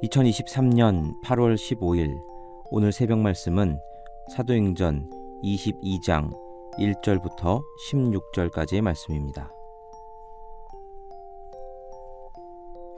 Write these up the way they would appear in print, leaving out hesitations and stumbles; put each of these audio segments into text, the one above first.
2023년 8월 15일 오늘 새벽 말씀은 사도행전 22장 1절부터 16절까지의 말씀입니다.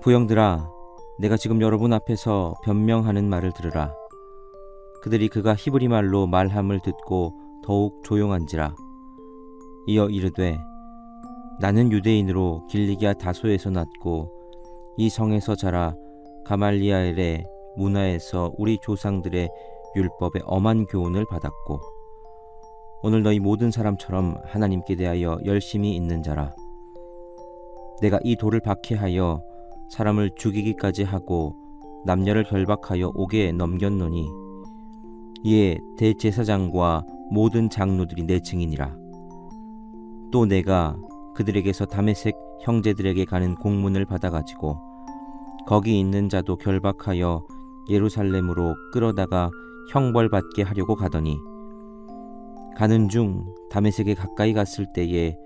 부형들아, 내가 지금 여러분 앞에서 변명하는 말을 들으라. 그들이 그가 히브리 말로 말함을 듣고 더욱 조용한지라. 이어 이르되, 나는 유대인으로 길리기아 다소에서 났고 이 성에서 자라 가말리엘의 문화에서 우리 조상들의 율법의 엄한 교훈을 받았고 오늘 너희 모든 사람처럼 하나님께 대하여 열심히 있는 자라. 내가 이 돌을 박해하여 사람을 죽이기까지 하고 남녀를 결박하여 옥에 넘겼노니 이에 대제사장과 모든 장로들이 내 증인이라. 또 내가 그들에게서 다메섹 형제들에게 가는 공문을 받아가지고 거기 있는 자도 결박하여 예루살렘으로 끌어다가 형벌받게 하려고 가더니 가는 중 다메섹에 가까이 갔을 때에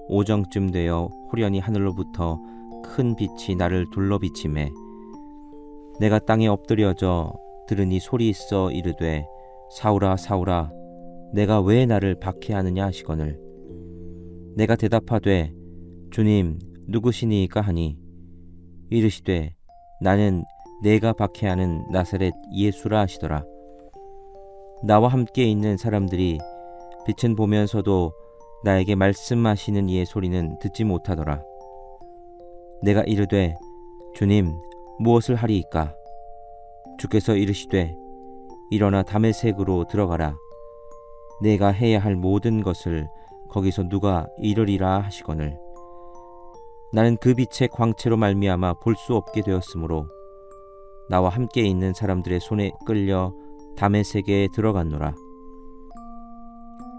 오정쯤 되어 호련히 하늘로부터 큰 빛이 나를 둘러비치매 내가 땅에 엎드려져 들으니 소리 있어 이르되, 사울아 사울아, 내가 왜 나를 박해하느냐 하시거늘. 내가 대답하되, 주님 누구시니이까 하니 이르시되, 나는 내가 박해하는 나사렛 예수라 하시더라. 나와 함께 있는 사람들이 빛은 보면서도 나에게 말씀하시는 이의 소리는 듣지 못하더라. 내가 이르되, 주님 무엇을 하리이까? 주께서 이르시되, 일어나 다메섹으로 들어가라. 내가 해야 할 모든 것을 거기서 누가 이르리라 하시거늘. 나는 그 빛의 광채로 말미암아 볼 수 없게 되었으므로 나와 함께 있는 사람들의 손에 끌려 다메섹에 들어갔노라.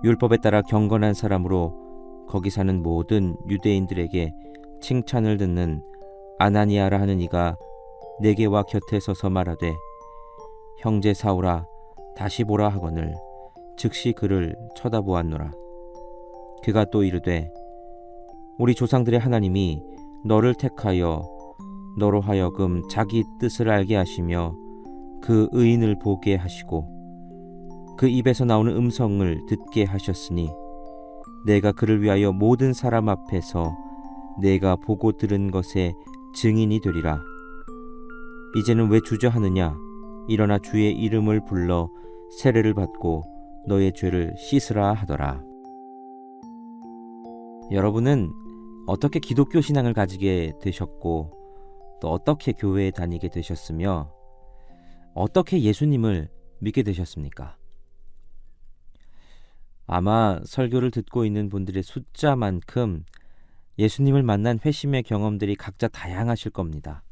율법에 따라 경건한 사람으로 거기 사는 모든 유대인들에게 칭찬을 듣는 아나니아라 하는 이가 내게 와 곁에 서서 말하되, 형제 사울아 다시 보라 하거늘 즉시 그를 쳐다보았노라. 그가 또 이르되, 우리 조상들의 하나님이 너를 택하여 너로 하여금 자기 뜻을 알게 하시며 그 의인을 보게 하시고 그 입에서 나오는 음성을 듣게 하셨으니 내가 그를 위하여 모든 사람 앞에서 내가 보고 들은 것의 증인이 되리라. 이제는 왜 주저하느냐? 일어나 주의 이름을 불러 세례를 받고 너의 죄를 씻으라 하더라. 여러분은 어떻게 기독교 신앙을 가지게 되셨고 또 어떻게 교회에 다니게 되셨으며 어떻게 예수님을 믿게 되셨습니까? 아마 설교를 듣고 있는 분들의 숫자만큼 예수님을 만난 회심의 경험들이 각자 다양하실 겁니다.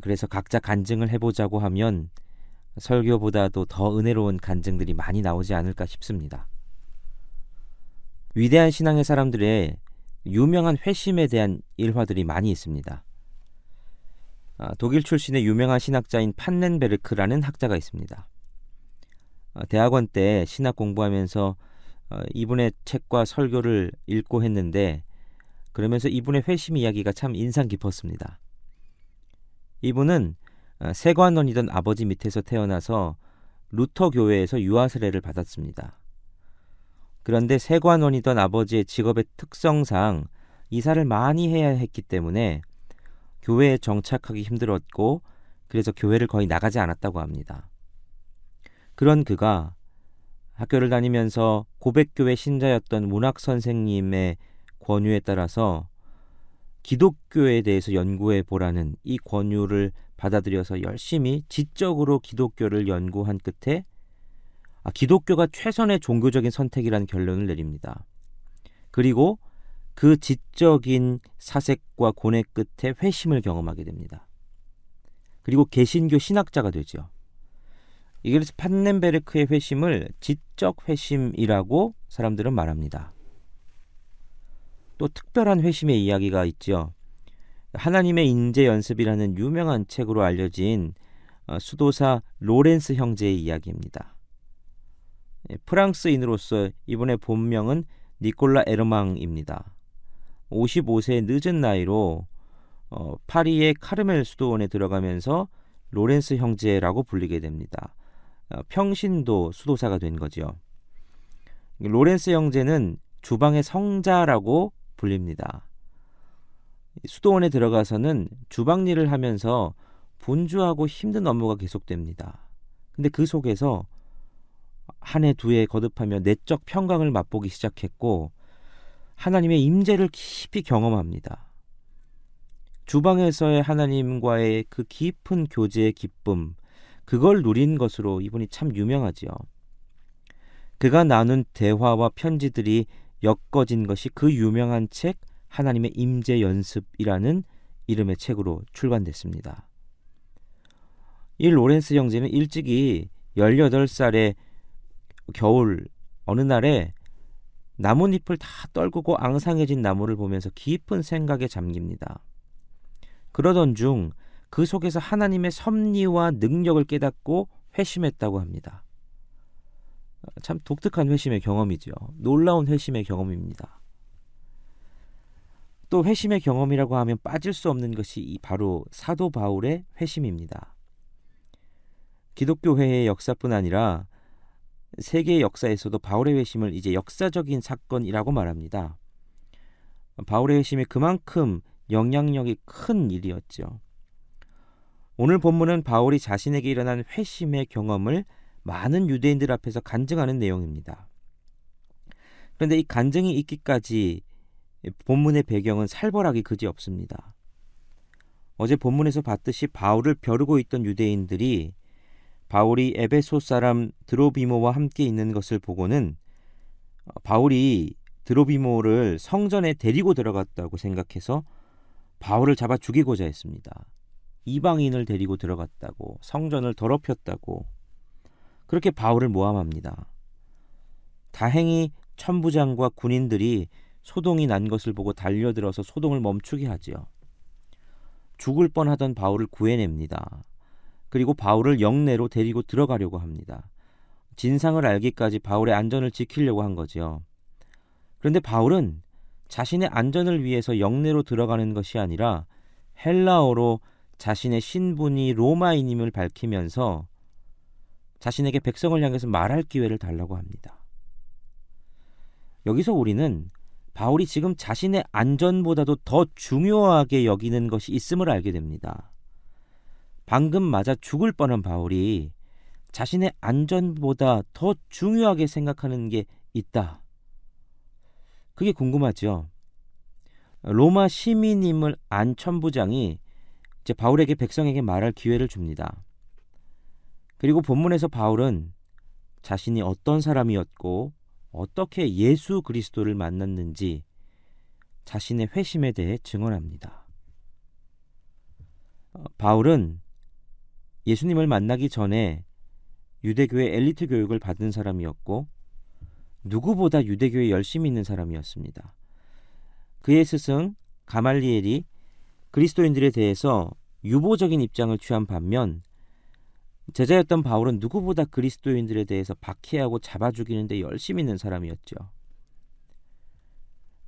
그래서 각자 간증을 해보자고 하면 설교보다도 더 은혜로운 간증들이 많이 나오지 않을까 싶습니다. 위대한 신앙의 사람들의 유명한 회심에 대한 일화들이 많이 있습니다. 독일 출신의 유명한 신학자인 판넨베르크라는 학자가 있습니다. 대학원 때 신학 공부하면서 이분의 책과 설교를 읽고 했는데 그러면서 이분의 회심 이야기가 참 인상 깊었습니다. 이분은 세관원이던 아버지 밑에서 태어나서 루터 교회에서 유아 세례를 받았습니다. 그런데 세관원이던 아버지의 직업의 특성상 이사를 많이 해야 했기 때문에 교회에 정착하기 힘들었고 그래서 교회를 거의 나가지 않았다고 합니다. 그런 그가 학교를 다니면서 고백교회 신자였던 문학 선생님의 권유에 따라서 기독교에 대해서 연구해 보라는 이 권유를 받아들여서 열심히 지적으로 기독교를 연구한 끝에 기독교가 최선의 종교적인 선택이라는 결론을 내립니다. 그리고 그 지적인 사색과 고뇌 끝에 회심을 경험하게 됩니다. 그리고 개신교 신학자가 되죠. 이래서 판넨베르크의 회심을 지적 회심이라고 사람들은 말합니다. 또 특별한 회심의 이야기가 있죠. 하나님의 인재 연습이라는 유명한 책으로 알려진 수도사 로렌스 형제의 이야기입니다. 프랑스인으로서 이분의 본명은 니콜라 에르망입니다. 55세의 늦은 나이로 파리의 카르멜 수도원에 들어가면서 로렌스 형제라고 불리게 됩니다. 평신도 수도사가 된 거죠. 로렌스 형제는 주방의 성자라고 불립니다. 수도원에 들어가서는 주방 일을 하면서 분주하고 힘든 업무가 계속됩니다. 근데 그 속에서 한 해 두 해 거듭하며 내적 평강을 맛보기 시작했고 하나님의 임재를 깊이 경험합니다. 주방에서의 하나님과의 그 깊은 교제의 기쁨, 그걸 누린 것으로 이분이 참 유명하지요. 그가 나눈 대화와 편지들이 엮어진 것이 그 유명한 책 하나님의 임재 연습이라는 이름의 책으로 출간됐습니다. 이 로렌스 형제는 일찍이 18살의 겨울 어느 날에 나뭇잎을 다 떨구고 앙상해진 나무를 보면서 깊은 생각에 잠깁니다. 그러던 중 그 속에서 하나님의 섭리와 능력을 깨닫고 회심했다고 합니다. 참 독특한 회심의 경험이죠. 놀라운 회심의 경험입니다. 또 회심의 경험이라고 하면 빠질 수 없는 것이 바로 사도 바울의 회심입니다. 기독교회의 역사뿐 아니라 세계 역사에서도 바울의 회심을 이제 역사적인 사건이라고 말합니다. 바울의 회심이 그만큼 영향력이 큰 일이었죠. 오늘 본문은 바울이 자신에게 일어난 회심의 경험을 많은 유대인들 앞에서 간증하는 내용입니다. 그런데 이 간증이 있기까지 본문의 배경은 살벌하기 그지없습니다. 어제 본문에서 봤듯이 바울을 벼르고 있던 유대인들이 바울이 에베소 사람 드로비모와 함께 있는 것을 보고는 바울이 드로비모를 성전에 데리고 들어갔다고 생각해서 바울을 잡아 죽이고자 했습니다. 이방인을 데리고 들어갔다고, 성전을 더럽혔다고, 그렇게 바울을 모함합니다. 다행히 천부장과 군인들이 소동이 난 것을 보고 달려들어서 소동을 멈추게 하지요. 죽을 뻔하던 바울을 구해냅니다. 그리고 바울을 영내로 데리고 들어가려고 합니다. 진상을 알기까지 바울의 안전을 지키려고 한 거지요. 그런데 바울은 자신의 안전을 위해서 영내로 들어가는 것이 아니라 헬라어로 자신의 신분이 로마인임을 밝히면서 자신에게 백성을 향해서 말할 기회를 달라고 합니다. 여기서 우리는 바울이 지금 자신의 안전보다도 더 중요하게 여기는 것이 있음을 알게 됩니다. 방금 맞아 죽을 뻔한 바울이 자신의 안전보다 더 중요하게 생각하는 게 있다. 그게 궁금하죠. 로마 시민임을 안 천부장이 이제 바울에게 백성에게 말할 기회를 줍니다. 그리고 본문에서 바울은 자신이 어떤 사람이었고 어떻게 예수 그리스도를 만났는지 자신의 회심에 대해 증언합니다. 바울은 예수님을 만나기 전에 유대교의 엘리트 교육을 받은 사람이었고 누구보다 유대교에 열심히 있는 사람이었습니다. 그의 스승 가말리엘이 그리스도인들에 대해서 유보적인 입장을 취한 반면 제자였던 바울은 누구보다 그리스도인들에 대해서 박해하고 잡아 죽이는 데 열심히 있는 사람이었죠.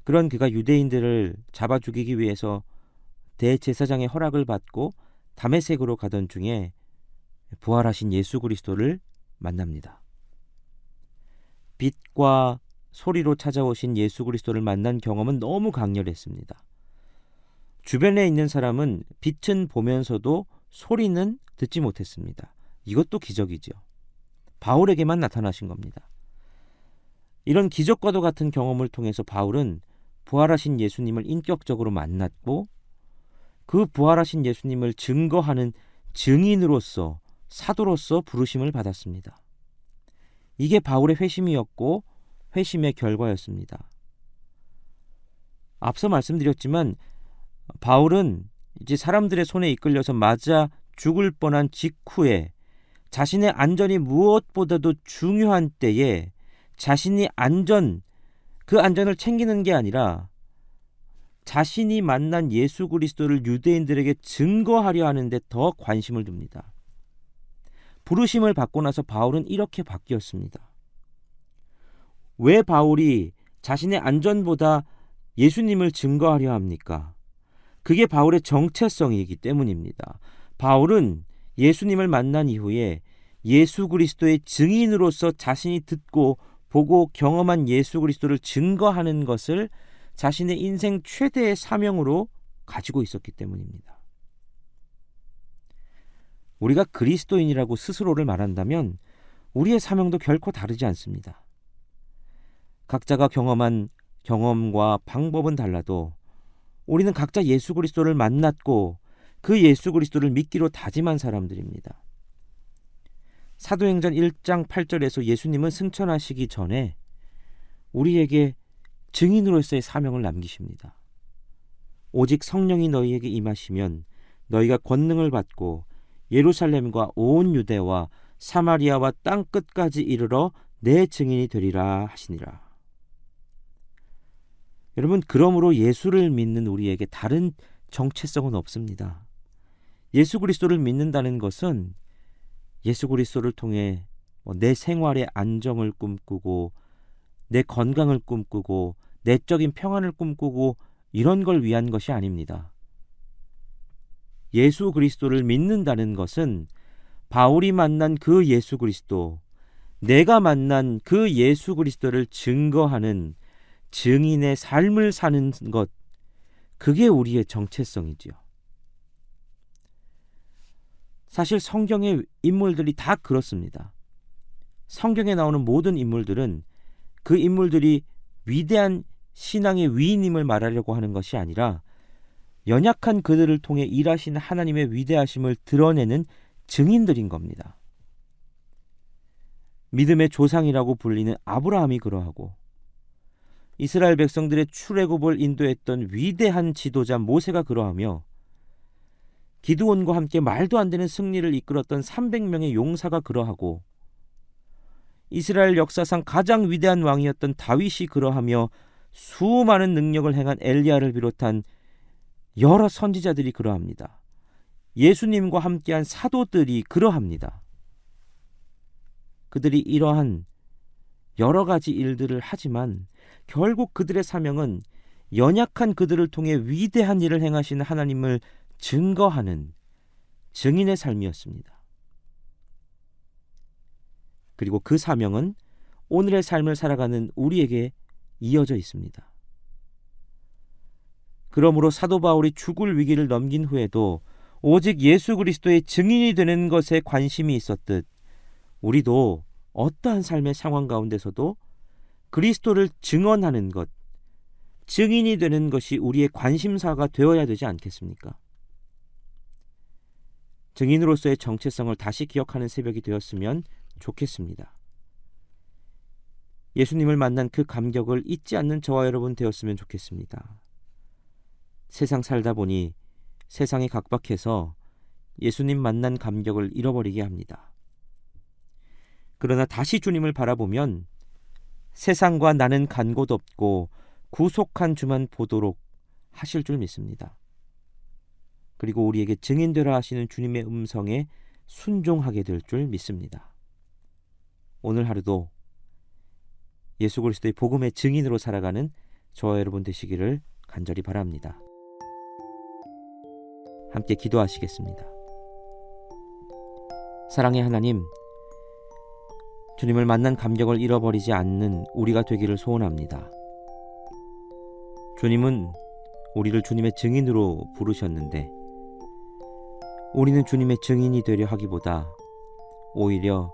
그런 그가 유대인들을 잡아 죽이기 위해서 대제사장의 허락을 받고 다메섹으로 가던 중에 부활하신 예수 그리스도를 만납니다. 빛과 소리로 찾아오신 예수 그리스도를 만난 경험은 너무 강렬했습니다. 주변에 있는 사람은 빛은 보면서도 소리는 듣지 못했습니다. 이것도 기적이죠. 바울에게만 나타나신 겁니다. 이런 기적과도 같은 경험을 통해서 바울은 부활하신 예수님을 인격적으로 만났고 그 부활하신 예수님을 증거하는 증인으로서 사도로서 부르심을 받았습니다. 이게 바울의 회심이었고 회심의 결과였습니다. 앞서 말씀드렸지만 바울은 이제 사람들의 손에 이끌려서 맞아 죽을 뻔한 직후에 자신의 안전이 무엇보다도 중요한 때에 자신이 그 안전을 챙기는 게 아니라 자신이 만난 예수 그리스도를 유대인들에게 증거하려 하는데 더 관심을 둡니다. 부르심을 받고 나서 바울은 이렇게 바뀌었습니다. 왜 바울이 자신의 안전보다 예수님을 증거하려 합니까? 그게 바울의 정체성이기 때문입니다. 바울은 예수님을 만난 이후에 예수 그리스도의 증인으로서 자신이 듣고 보고 경험한 예수 그리스도를 증거하는 것을 자신의 인생 최대의 사명으로 가지고 있었기 때문입니다. 우리가 그리스도인이라고 스스로를 말한다면 우리의 사명도 결코 다르지 않습니다. 각자가 경험한 경험과 방법은 달라도 우리는 각자 예수 그리스도를 만났고 그 예수 그리스도를 믿기로 다짐한 사람들입니다. 사도행전 1장 8절에서 예수님은 승천하시기 전에 우리에게 증인으로서의 사명을 남기십니다. 오직 성령이 너희에게 임하시면 너희가 권능을 받고 예루살렘과 온 유대와 사마리아와 땅 끝까지 이르러 내 증인이 되리라 하시니라. 여러분, 그러므로 예수를 믿는 우리에게 다른 정체성은 없습니다. 예수 그리스도를 믿는다는 것은 예수 그리스도를 통해 내 생활의 안정을 꿈꾸고 내 건강을 꿈꾸고 내적인 평안을 꿈꾸고 이런 걸 위한 것이 아닙니다. 예수 그리스도를 믿는다는 것은 바울이 만난 그 예수 그리스도, 내가 만난 그 예수 그리스도를 증거하는 증인의 삶을 사는 것, 그게 우리의 정체성이지요. 사실 성경의 인물들이 다 그렇습니다. 성경에 나오는 모든 인물들은 그 인물들이 위대한 신앙의 위인임을 말하려고 하는 것이 아니라 연약한 그들을 통해 일하시는 하나님의 위대하심을 드러내는 증인들인 겁니다. 믿음의 조상이라고 불리는 아브라함이 그러하고 이스라엘 백성들의 출애굽을 인도했던 위대한 지도자 모세가 그러하며 기드온과 함께 말도 안 되는 승리를 이끌었던 300명의 용사가 그러하고 이스라엘 역사상 가장 위대한 왕이었던 다윗이 그러하며 수많은 능력을 행한 엘리야를 비롯한 여러 선지자들이 그러합니다. 예수님과 함께한 사도들이 그러합니다. 그들이 이러한 여러 가지 일들을 하지만 결국 그들의 사명은 연약한 그들을 통해 위대한 일을 행하시는 하나님을 증거하는 증인의 삶이었습니다. 그리고 그 사명은 오늘의 삶을 살아가는 우리에게 이어져 있습니다. 그러므로 사도 바울이 죽을 위기를 넘긴 후에도 오직 예수 그리스도의 증인이 되는 것에 관심이 있었듯 우리도 어떠한 삶의 상황 가운데서도 그리스도를 증언하는 것, 증인이 되는 것이 우리의 관심사가 되어야 되지 않겠습니까? 증인으로서의 정체성을 다시 기억하는 새벽이 되었으면 좋겠습니다. 예수님을 만난 그 감격을 잊지 않는 저와 여러분 되었으면 좋겠습니다. 세상 살다 보니 세상이 각박해서 예수님 만난 감격을 잃어버리게 합니다. 그러나 다시 주님을 바라보면 세상과 나는 간 곳 없고 구속한 주만 보도록 하실 줄 믿습니다. 그리고 우리에게 증인되라 하시는 주님의 음성에 순종하게 될 줄 믿습니다. 오늘 하루도 예수 그리스도의 복음의 증인으로 살아가는 저와 여러분 되시기를 간절히 바랍니다. 함께 기도하시겠습니다. 사랑의 하나님, 주님을 만난 감격을 잃어버리지 않는 우리가 되기를 소원합니다. 주님은 우리를 주님의 증인으로 부르셨는데 우리는 주님의 증인이 되려 하기보다 오히려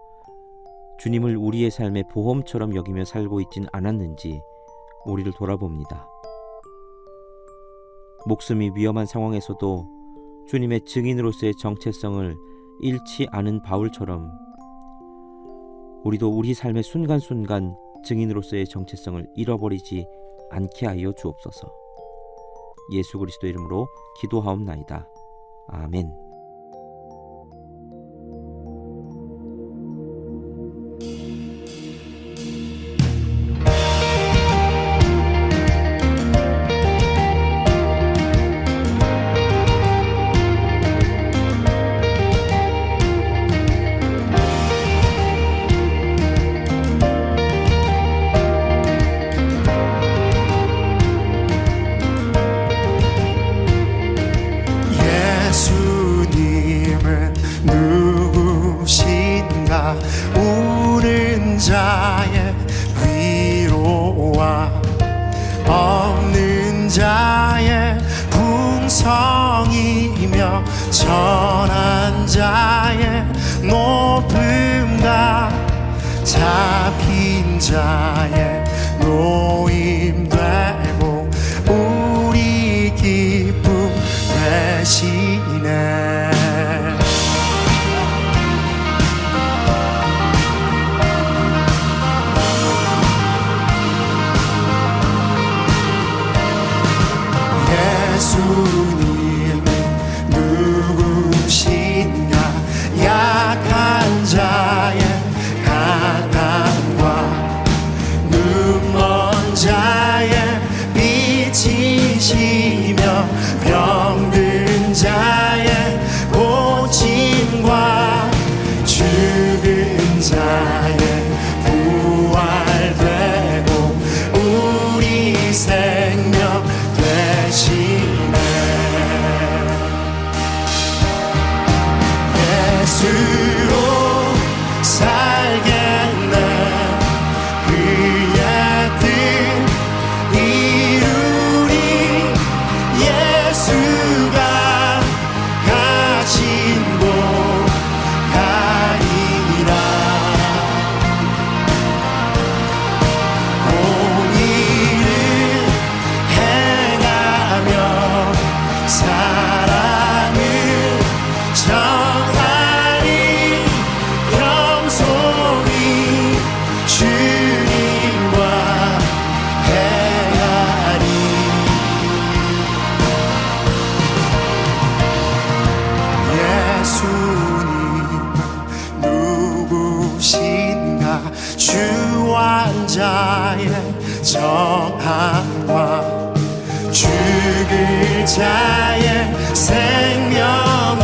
주님을 우리의 삶의 보험처럼 여기며 살고 있진 않았는지 우리를 돌아봅니다. 목숨이 위험한 상황에서도 주님의 증인으로서의 정체성을 잃지 않은 바울처럼 우리도 우리 삶의 순간순간 증인으로서의 정체성을 잃어버리지 않게 하여 주옵소서. 예수 그리스도 이름으로 기도하옵나이다. 아멘. 다 우는 자의 위로와 없는 자의 풍성이며 전한 자의 높음과 잡힌 자의 노임 되고 우리 기쁨 되시네. 예수님은 누구신가? 약한 자의 가난과 눈먼 자의 빛이시며 병든 자의 고침과 죽은 자의 부활되고 우리 생명 되시네. 예수로 살겠네. 그의 뜻 이루리. 예수가 가신 곳 가리라. 공의를 행하며 사랑을 전하리. 겸손히 주님과 행하리. 예수님은 누구신가? 주한 자의 정함과 죽을 자의 생명이며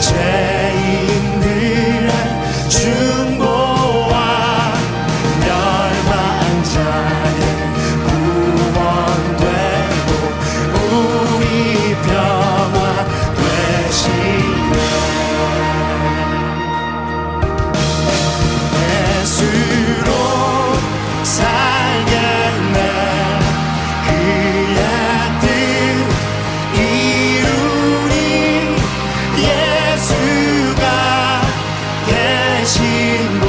죄인들의 중보와 멸망 자의 구원되고 우리 평화 되시네. 예수로 살겠네. 그의 뜻 이루리. 예수가 계신 곳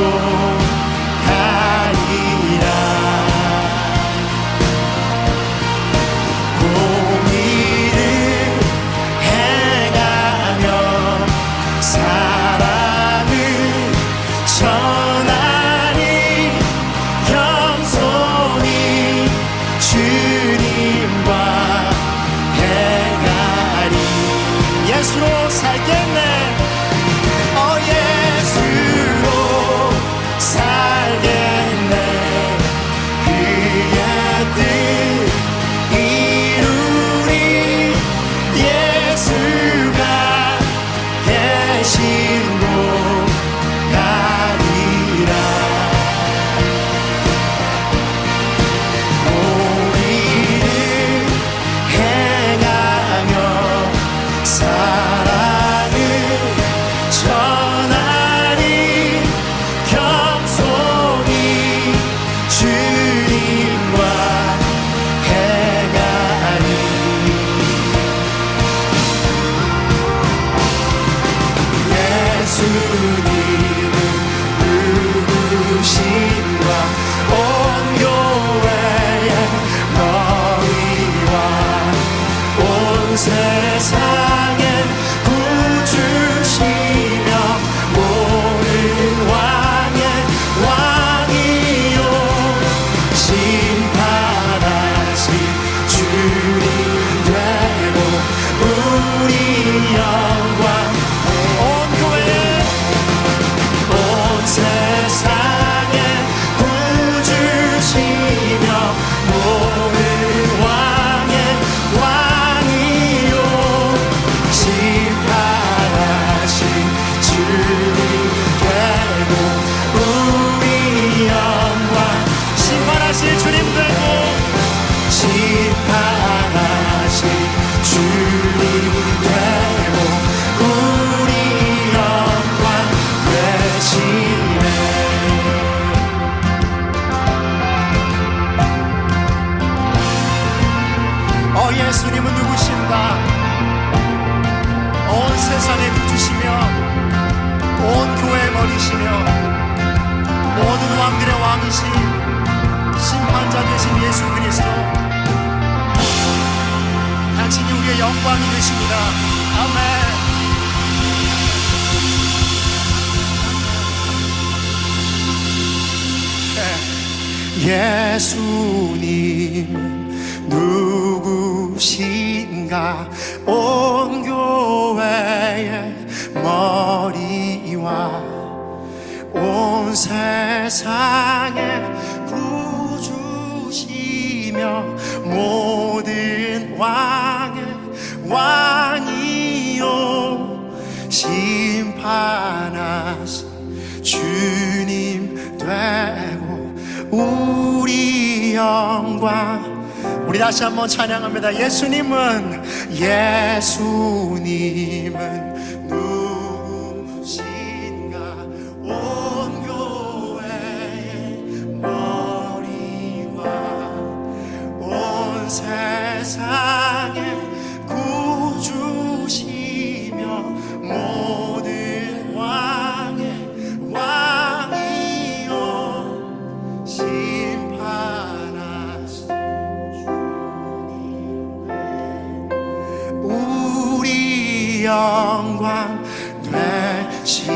가리라. 공의를 행하며 사랑을 전하리. 겸손히 주님과 행하리. 예수로 살겠네. 예수로 살겠네. 그의 뜻 이루리. 예수가 계신 곳 가리라. 공의를 행하며 사랑을 전하리. 겸손히 주님과 행하리. 예수님은 누구신가? 온 교회의 머리와 온 세상엔 구주시며 모든 왕의 왕이요 심판하신 주님 되고 우리 영광 온 교회 온 세상에 구주시며 모든 왕의 왕이요 영광이 되십니다. 아멘. 예수님은 누구신가? 온 교회의 머리와 온 세상의 구주시며 모든 왕의 왕이요 심판하신 주님 되고 우리 영광. 우리 다시 한번 찬양합니다. 예수님은 누구신가? 온 교회의 머리와 온 세상의 구주시며 모든 왕의 왕이요 심판하신 우리 영광 되시